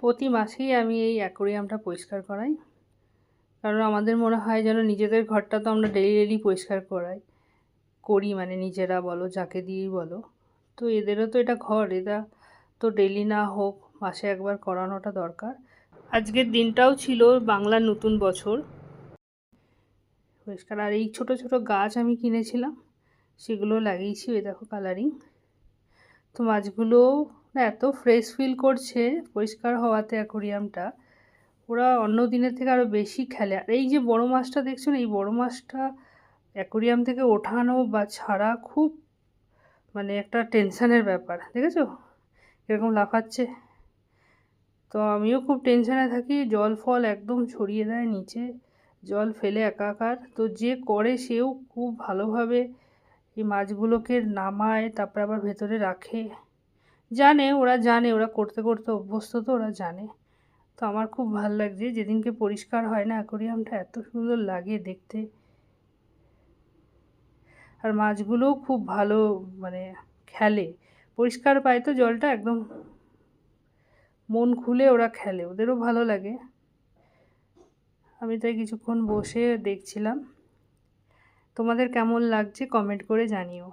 প্রতি মাসেই আমি এই অ্যাকোরিয়ামটা পরিষ্কার করাই, কারণ আমাদের মনে হয় যেন নিজেদের ঘরটা তো আমরা ডেলি পরিষ্কার করি, মানে নিজেরা বলো যাকে দিয়েই বলো, তো এদেরও তো এটা ঘর, এরা তো ডেলি না হোক মাসে একবার করানোটা দরকার। আজকের দিনটাও ছিল বাংলার নতুন বছর পরিষ্কার। আর এই ছোট ছোট গাছ আমি কিনেছিলাম, সেগুলো লাগিয়েছি, ওই দেখো কালারিং। তো মাছগুলো এত ফ্রেশ ফিল করছে পরিষ্কার হওয়াতে অ্যাকোরিয়ামটা, ওরা অন্য দিনের থেকে আরও বেশি খেলে। আর এই যে বড় মাছটা দেখছো না, এই বড় মাছটা অ্যাকোরিয়াম থেকে ওঠানো বা ছাড়া খুব মানে একটা টেনশানের ব্যাপার, দেখেছো এরকম লাফাচ্ছে। তো আমিও খুব টেনশানে থাকি, জল ফল একদম ছড়িয়ে দেয় নিচে, জল ফেলে একাকার। তো যে করে সেও খুব ভালোভাবে এই মাছগুলোকে নামায়, তারপর আবার ভেতরে রাখে, ওরা জানে, ওরা করতে করতে অভ্যস্ত, তো ওরা জানে। তো আমার খুব ভালো লাগছে যেদিনকে পরিষ্কার হয় না অ্যাকোরিয়ামটা, এত সুন্দর লাগে দেখতে। আর মাছগুলোও খুব ভালো মানে খেলে, পরিষ্কার পায় তো জলটা, একদম মন খুলে ওরা খেলে, ওদেরও ভালো লাগে। আমি তাই কিছুক্ষণ বসে দেখছিলাম। তোমাদের কেমন লাগছে কমেন্ট করে জানিও।